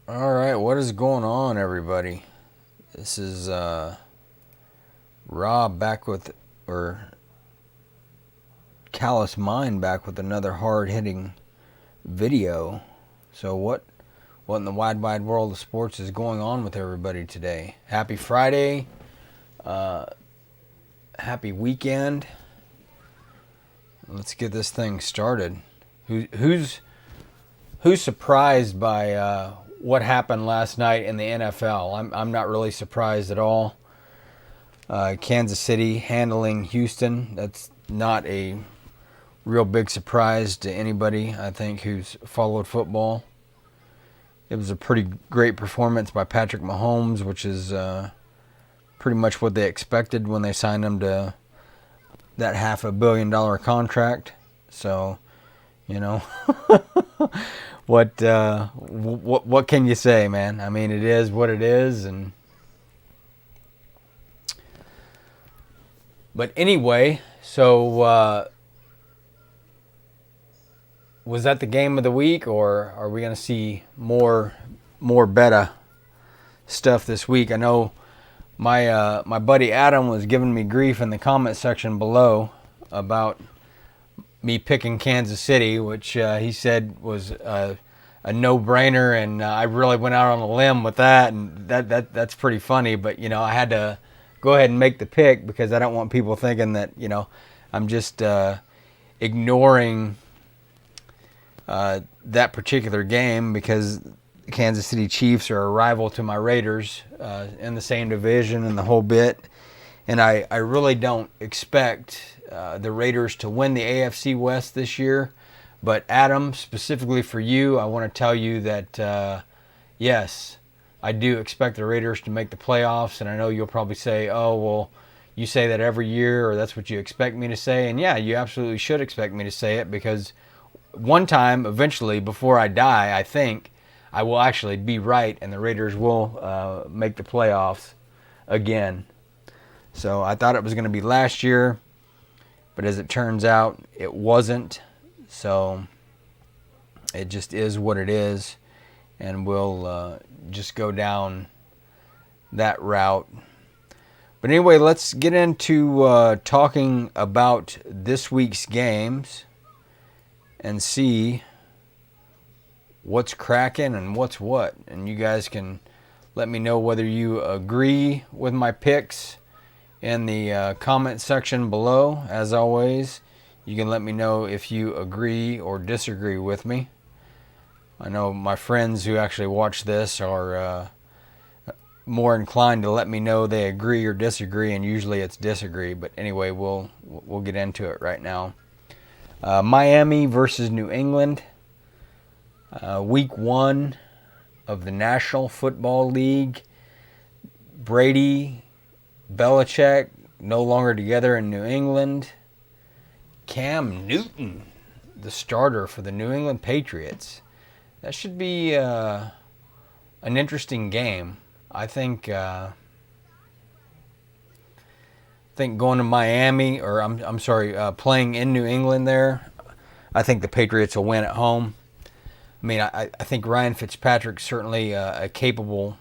All right, what is going on, everybody? This is Rob back with, or Callous Mind back with another hard-hitting video. So what in the wide world of sports is going on with everybody today? Happy Friday, uh, happy weekend. Let's get this thing started. Who's surprised by what happened last night in the NFL? I'm not really surprised at all. Kansas City handling Houston. That's not a real big surprise to anybody, I think, who's followed football. It was a pretty great performance by Patrick Mahomes, which is pretty much what they expected when they signed him to that $500 million contract. So, you know, what can you say, man? I mean, it is what it is, and but anyway, so was that the game of the week, or are we going to see more beta stuff this week? I know my buddy Adam was giving me grief in the comment section below about me picking Kansas City, which he said was a no-brainer, and I really went out on a limb with that, and that's pretty funny. But I had to go ahead and make the pick because I don't want people thinking that I'm just ignoring that particular game, because the Kansas City Chiefs are a rival to my Raiders in the same division and the whole bit. And I really don't expect the Raiders to win the AFC West this year. But Adam, specifically for you, I want to tell you that, yes, I do expect the Raiders to make the playoffs. And I know you'll probably say, oh, well, you say that every year, or that's what you expect me to say. And yeah, you absolutely should expect me to say it, because one time, eventually, before I die, I think I will actually be right, and the Raiders will make the playoffs again. So I thought it was going to be last year, but as it turns out, it wasn't. So it just is what it is, and we'll just go down that route. But anyway, let's get into talking about this week's games and see what's cracking and what's what. And you guys can let me know whether you agree with my picks in the comment section below. As always, you can let me know if you agree or disagree with me. I know my friends who actually watch this are more inclined to let me know they agree or disagree, and usually it's disagree. But anyway, we'll get into it right now. Miami versus New England. Week 1 of the National Football League. Brady, Belichick no longer together in New England. Cam Newton, the starter for the New England Patriots. That should be an interesting game. I think going to Miami, or I'm sorry, playing in New England there, I think the Patriots will win at home. I mean, I think Ryan Fitzpatrick's certainly a capable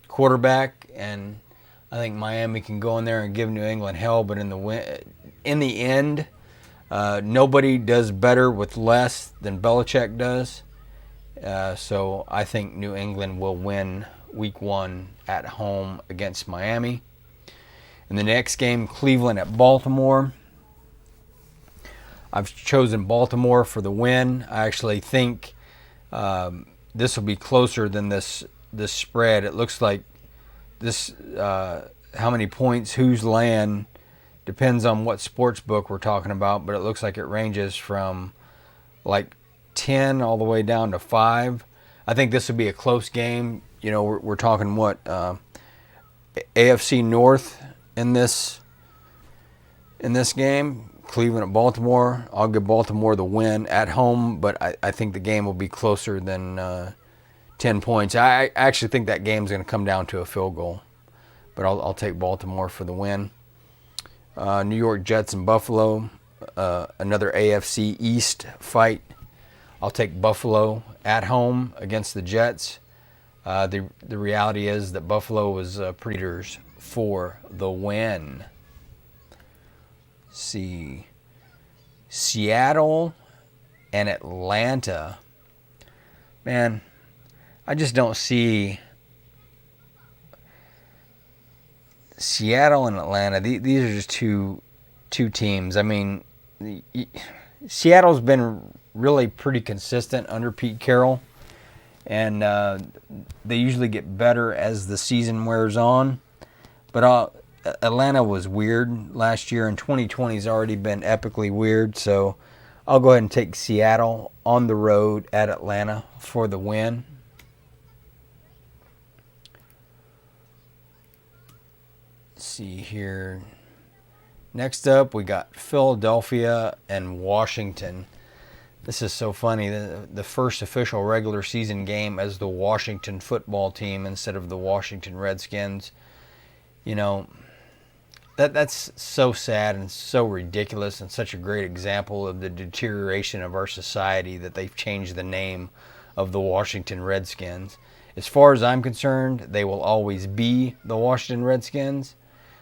quarterback, and I think Miami can go in there and give New England hell. But in the end, nobody does better with less than Belichick does. So I think New England will win Week 1 at home against Miami. In the next game, Cleveland at Baltimore. I've chosen Baltimore for the win. I actually think this will be closer than this spread. It looks like this how many points who's laying depends on what sports book we're talking about, but it looks like it ranges from like 10 all the way down to 5. I think this will be a close game. We're talking what AFC North in this game. Cleveland at Baltimore. I'll give Baltimore the win at home, but I think the game will be closer than 10 points. I actually think that game's going to come down to a field goal, but I'll take Baltimore for the win. New York Jets and Buffalo, another AFC East fight. I'll take Buffalo at home against the Jets. The reality is that Buffalo was pretty for the win. Let's see, Seattle and Atlanta. Man, I just don't see Seattle and Atlanta. These are just two teams. I mean, Seattle's been really pretty consistent under Pete Carroll, and they usually get better as the season wears on. But Atlanta was weird last year, and 2020's already been epically weird. So I'll go ahead and take Seattle on the road at Atlanta for the win. Let's see here. Next up, we got Philadelphia and Washington. This is so funny. The first official regular season game as the Washington football team instead of the Washington Redskins. You know, that's so sad and so ridiculous and such a great example of the deterioration of our society that they've changed the name of the Washington Redskins. As far as I'm concerned, they will always be the Washington Redskins.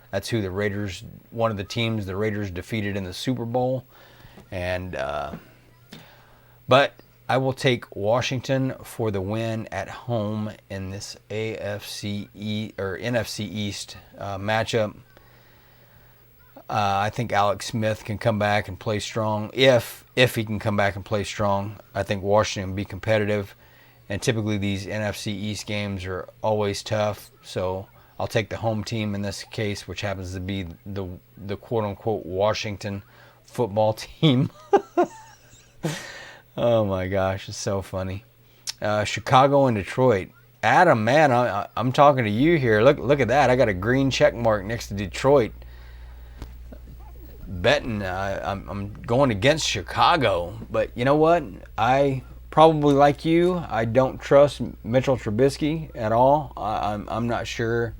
That's who the Raiders, one of the teams the Raiders defeated in the Super Bowl. And but I will take Washington for the win at home in this NFC East matchup. I think Alex Smith can come back and play strong. If he can come back and play strong, I think Washington will be competitive. And typically these NFC East games are always tough. So I'll take the home team in this case, which happens to be the quote-unquote Washington football team. Oh my gosh, it's so funny. Chicago and Detroit. Adam, man, I'm talking to you here. Look at that. I got a green check mark next to Detroit. Betting I'm going against Chicago, but you know what? I probably like you. I don't trust Mitchell Trubisky at all. I'm not sure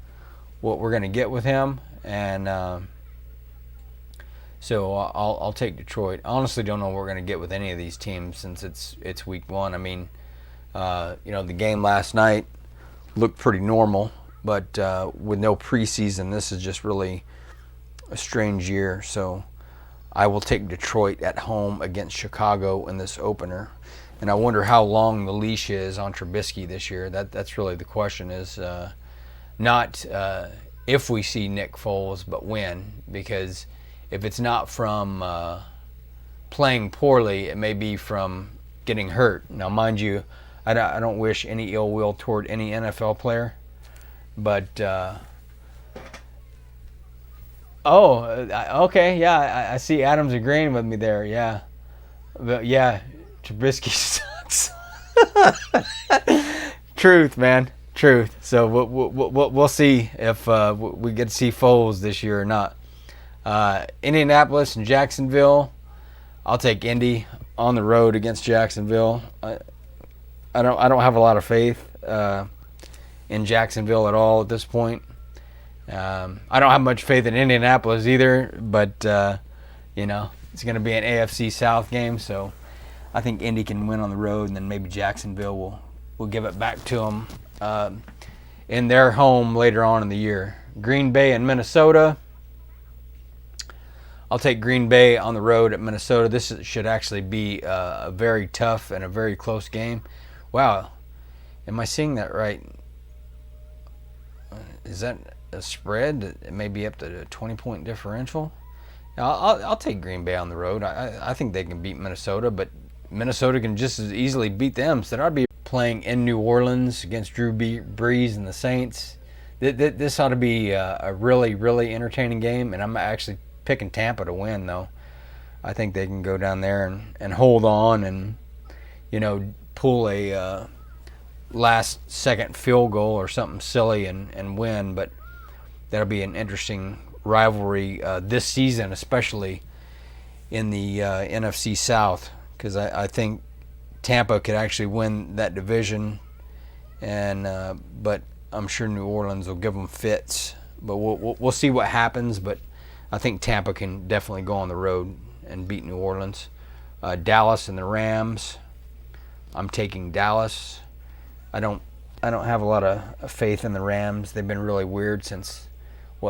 what we're going to get with him, and so I'll take Detroit. I honestly don't know what we're going to get with any of these teams since it's week one. I mean, the game last night looked pretty normal, but with no preseason, this is just really a strange year. So I will take Detroit at home against Chicago in this opener. And I wonder how long the leash is on Trubisky this year. That's really the question, is not if we see Nick Foles, but when. Because if it's not from playing poorly, it may be from getting hurt. Now, mind you, I don't wish any ill will toward any NFL player, but okay, yeah, I see Adam's agreeing with me there. Yeah, but yeah, Trubisky sucks. Truth, man, truth. So we'll see if we get to see Foles this year or not. Indianapolis and Jacksonville. I'll take Indy on the road against Jacksonville. I don't have a lot of faith in Jacksonville at all at this point. I don't have much faith in Indianapolis either, but it's going to be an AFC South game, so I think Indy can win on the road, and then maybe Jacksonville will give it back to them in their home later on in the year. Green Bay and Minnesota. I'll take Green Bay on the road at Minnesota. This should actually be a very tough and a very close game. Wow, am I seeing that right? Is that a spread? It may be up to a 20-point differential. I'll take Green Bay on the road. I think they can beat Minnesota, but Minnesota can just as easily beat them. So I'd be playing in New Orleans against Drew Brees and the Saints. This ought to be a really, really entertaining game, and I'm actually picking Tampa to win, though. I think they can go down there and hold on and, pull a last-second field goal or something silly and win. But that'll be an interesting rivalry this season, especially in the NFC South, because I think Tampa could actually win that division, and but I'm sure New Orleans will give them fits. But we'll see what happens. But I think Tampa can definitely go on the road and beat New Orleans. Dallas and the Rams. I'm taking Dallas. I don't I don't have a lot of faith in the Rams. They've been really weird since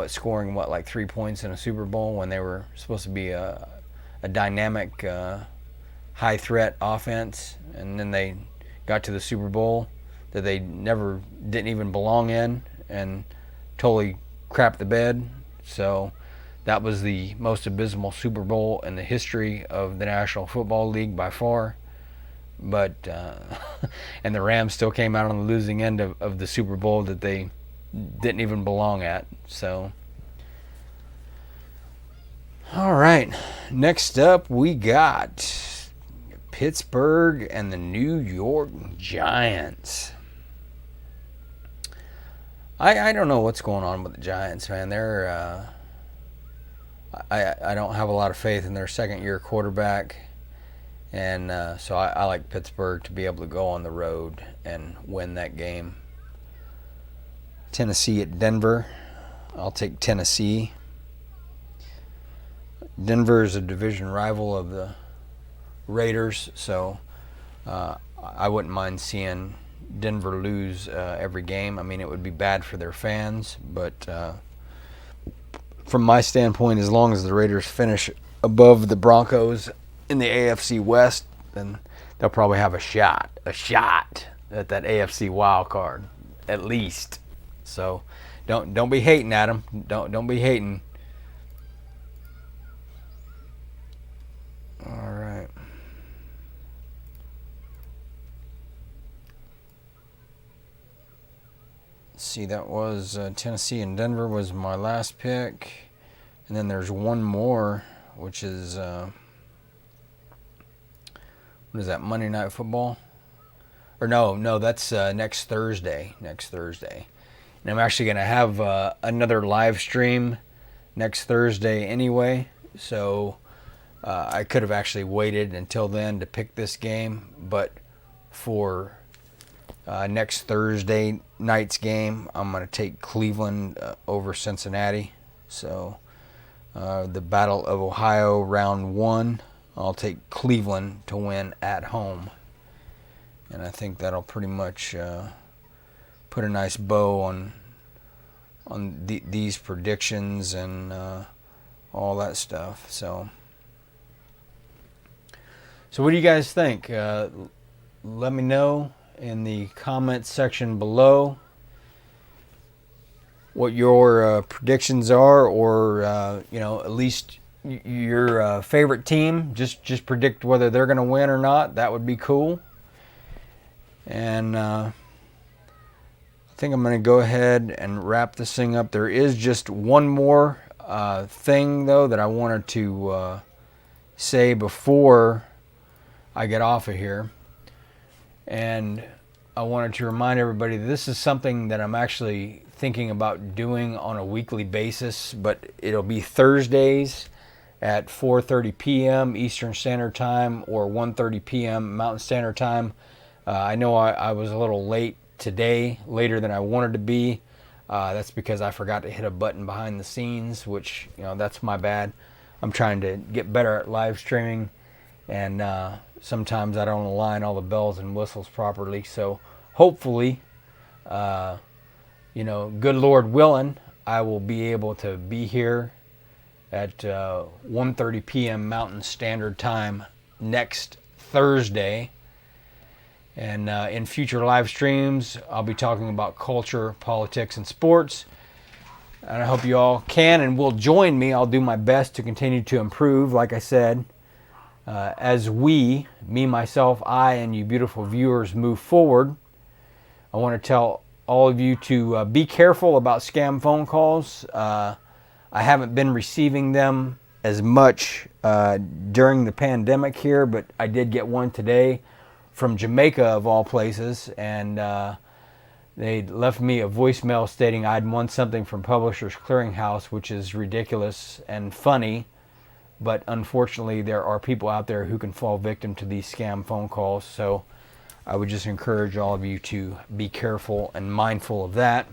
scoring like 3 points in a Super Bowl when they were supposed to be a dynamic, high threat offense, and then they got to the Super Bowl that they didn't even belong in and totally crapped the bed. So that was the most abysmal Super Bowl in the history of the National Football League by far. But and the Rams still came out on the losing end of the Super Bowl that they didn't even belong at. So all right, next up we got Pittsburgh and the New York Giants. I don't know what's going on with the Giants, man. They're I don't have a lot of faith in their second-year quarterback. And so I like Pittsburgh to be able to go on the road and win that game. Tennessee at Denver. I'll take Tennessee. Denver is a division rival of the Raiders, so I wouldn't mind seeing Denver lose every game. I mean, it would be bad for their fans, but from my standpoint, as long as the Raiders finish above the Broncos in the AFC West, then they'll probably have a shot at that AFC wild card, at least. So don't be hating at them. Don't be hating. All right. Let's see, that was Tennessee and Denver was my last pick, and then there's one more, which is. What is that, Monday Night Football? Or no, that's next Thursday. And I'm actually going to have another live stream next Thursday anyway. So I could have actually waited until then to pick this game. But for next Thursday night's game, I'm going to take Cleveland over Cincinnati. So the Battle of Ohio, round 1. I'll take Cleveland to win at home. And I think that'll pretty much put a nice bow on these predictions and all that stuff. So what do you guys think? Let me know in the comments section below what your predictions are, or at least your favorite team. Just predict whether they're going to win or not. That would be cool. And I think I'm going to go ahead and wrap this thing up. There is just one more thing, though, that I wanted to say before I get off of here. And I wanted to remind everybody that this is something that I'm actually thinking about doing on a weekly basis, but it'll be Thursdays at 4:30 p.m. Eastern Standard Time or 1:30 p.m. Mountain Standard Time. I know I was a little late today, later than I wanted to be. That's because I forgot to hit a button behind the scenes, which, that's my bad. I'm trying to get better at live streaming, and sometimes I don't align all the bells and whistles properly. So hopefully, good Lord willing, I will be able to be here at 1:30 p.m. Mountain Standard Time next Thursday. And in future live streams, I'll be talking about culture, politics, and sports. And I hope you all can and will join me. I'll do my best to continue to improve, like I said, as we, me, myself, I, and you beautiful viewers move forward. I want to tell all of you to be careful about scam phone calls. I haven't been receiving them as much during the pandemic here, but I did get one today from Jamaica, of all places, and they left me a voicemail stating I'd won something from Publishers Clearinghouse, which is ridiculous and funny, but unfortunately there are people out there who can fall victim to these scam phone calls, so I would just encourage all of you to be careful and mindful of that.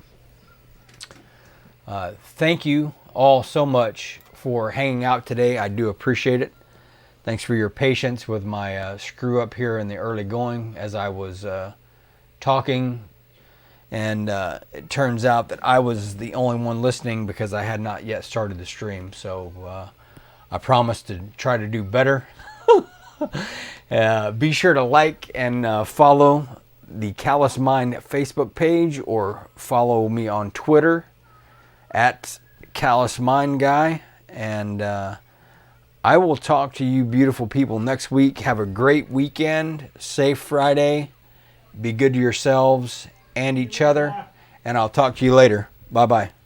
Thank you all so much for hanging out today. I do appreciate it. Thanks for your patience with my screw up here in the early going as I was talking And it turns out that I was the only one listening because I had not yet started the stream. So I promised to try to do better. Be sure to like and follow the Callous Mind Facebook page, or follow me on Twitter at Callous Mind Guy. And I will talk to you beautiful people next week. Have a great weekend. Safe Friday. Be good to yourselves and each other. And I'll talk to you later. Bye-bye.